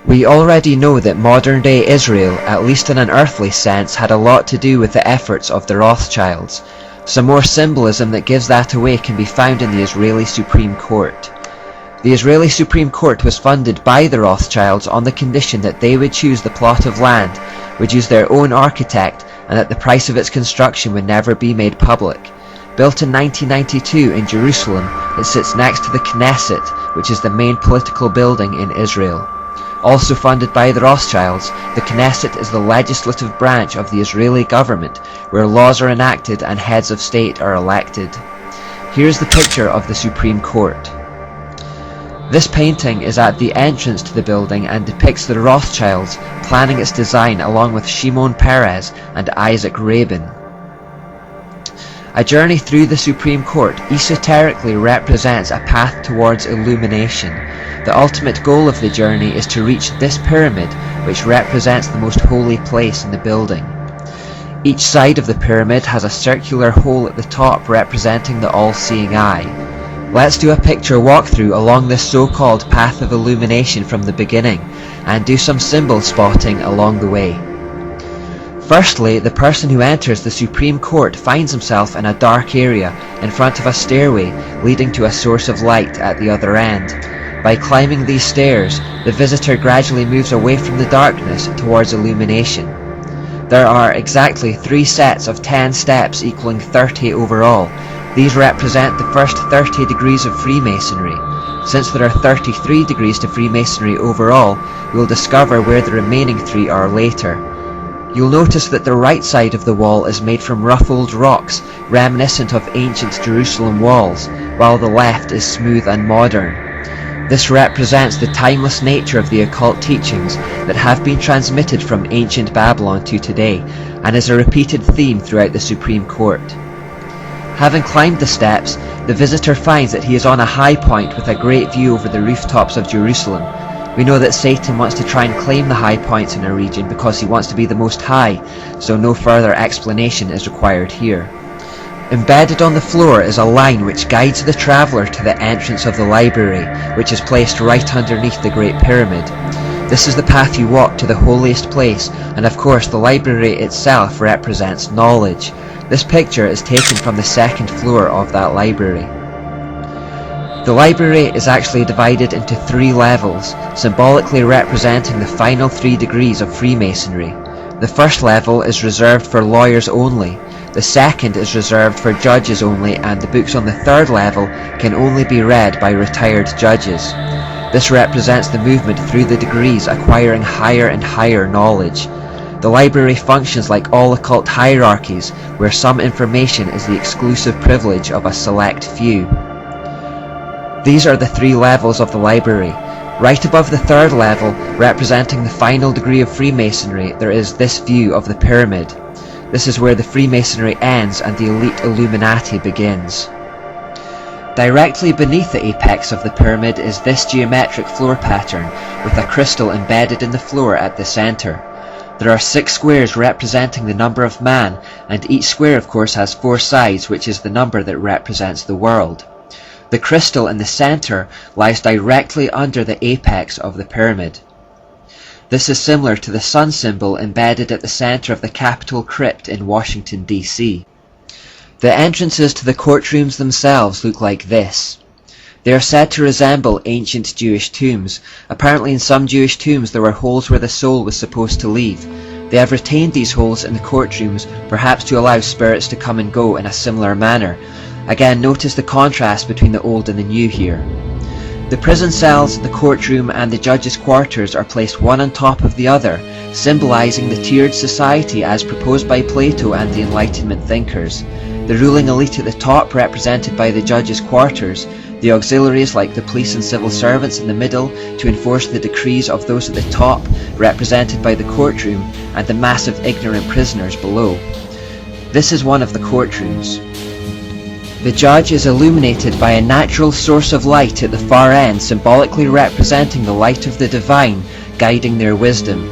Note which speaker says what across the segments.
Speaker 1: We already know that modern-day Israel, at least in an earthly sense, had a lot to do with the efforts of the Rothschilds. Some more symbolism that gives that away can be found in the Israeli Supreme Court. The Israeli Supreme Court was funded by the Rothschilds on the condition that they would choose the plot of land, would use their own architect, and that the price of its construction would never be made public. Built in 1992 in Jerusalem, it sits next to the Knesset, which is the main political building in Israel. Also funded by the Rothschilds, the Knesset is the legislative branch of the Israeli government, where laws are enacted and heads of state are elected. Here's the picture of the Supreme Court. This painting is at the entrance to the building and depicts the Rothschilds planning its design along with Shimon Peres and Isaac Rabin. A journey through the Supreme Court esoterically represents a path towards illumination. The ultimate goal of the journey is to reach this pyramid, which represents the most holy place in the building. Each side of the pyramid has a circular hole at the top representing the all-seeing eye. Let's do a picture walkthrough along this so-called path of illumination from the beginning, and do some symbol spotting along the way. Firstly, the person who enters the Supreme Court finds himself in a dark area in front of a stairway leading to a source of light at the other end. By climbing these stairs, the visitor gradually moves away from the darkness towards illumination. There are exactly 3 sets of 10 steps equaling 30 overall. These represent the first 30 degrees of Freemasonry. Since there are 33 degrees to Freemasonry overall, we will discover where the remaining 3 are later. You'll notice that the right side of the wall is made from rough old rocks, reminiscent of ancient Jerusalem walls, while the left is smooth and modern. This represents the timeless nature of the occult teachings that have been transmitted from ancient Babylon to today, and is a repeated theme throughout the Supreme Court. Having climbed the steps, the visitor finds that he is on a high point with a great view over the rooftops of Jerusalem. We know that Satan wants to try and claim the high points in a region because he wants to be the most high, so no further explanation is required here. Embedded on the floor is a line which guides the traveller to the entrance of the library, which is placed right underneath the Great Pyramid. This is the path you walk to the holiest place, and of course the library itself represents knowledge. This picture is taken from the 2nd floor of that library. The library is actually divided into 3 levels, symbolically representing the final 3 degrees of Freemasonry. The first level is reserved for lawyers only. The second is reserved for judges only, and the books on the 3rd level can only be read by retired judges. This represents the movement through the degrees, acquiring higher and higher knowledge. The library functions like all occult hierarchies, where some information is the exclusive privilege of a select few. These are the 3 levels of the library. Right above the 3rd level, representing the final degree of Freemasonry, there is this view of the pyramid. This is where the Freemasonry ends and the elite Illuminati begins. Directly beneath the apex of the pyramid is this geometric floor pattern, with a crystal embedded in the floor at the centre. There are 6 squares representing the number of man, and each square of course has 4 sides, which is the number that represents the world. The crystal in the centre lies directly under the apex of the pyramid. This is similar to the sun symbol embedded at the centre of the Capitol crypt in Washington, D.C. The entrances to the courtrooms themselves look like this. They are said to resemble ancient Jewish tombs. Apparently in some Jewish tombs there were holes where the soul was supposed to leave. They have retained these holes in the courtrooms, perhaps to allow spirits to come and go in a similar manner. Again, notice the contrast between the old and the new here. The prison cells, the courtroom and the judges' quarters are placed one on top of the other, symbolizing the tiered society as proposed by Plato and the Enlightenment thinkers. The ruling elite at the top represented by the judges' quarters, the auxiliaries like the police and civil servants in the middle to enforce the decrees of those at the top, represented by the courtroom, and the massive ignorant prisoners below. This is one of the courtrooms. The judge is illuminated by a natural source of light at the far end, symbolically representing the light of the divine, guiding their wisdom.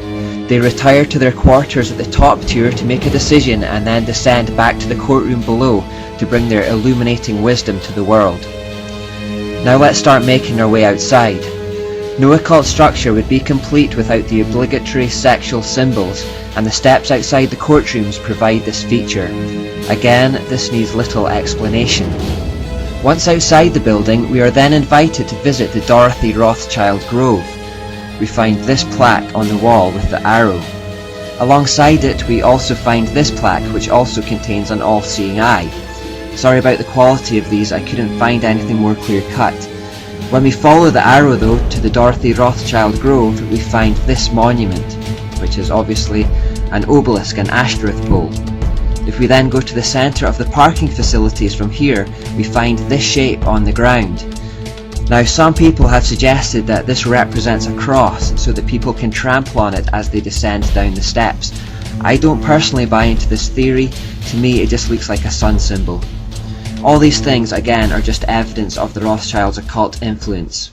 Speaker 1: They retire to their quarters at the top tier to make a decision and then descend back to the courtroom below to bring their illuminating wisdom to the world. Now let's start making our way outside. No occult structure would be complete without the obligatory sexual symbols, and the steps outside the courtrooms provide this feature. Again, this needs little explanation. Once outside the building, we are then invited to visit the Dorothy Rothschild Grove. We find this plaque on the wall with the arrow. Alongside it, we also find this plaque, which also contains an all-seeing eye. Sorry about the quality of these, I couldn't find anything more clear-cut. When we follow the arrow though to the Dorothy Rothschild Grove, we find this monument, which is obviously an obelisk, an Ashtoreth pole. If we then go to the centre of the parking facilities from here, we find this shape on the ground. Now, some people have suggested that this represents a cross so that people can trample on it as they descend down the steps. I don't personally buy into this theory. To me, it just looks like a sun symbol. All these things, again, are just evidence of the Rothschilds' occult influence.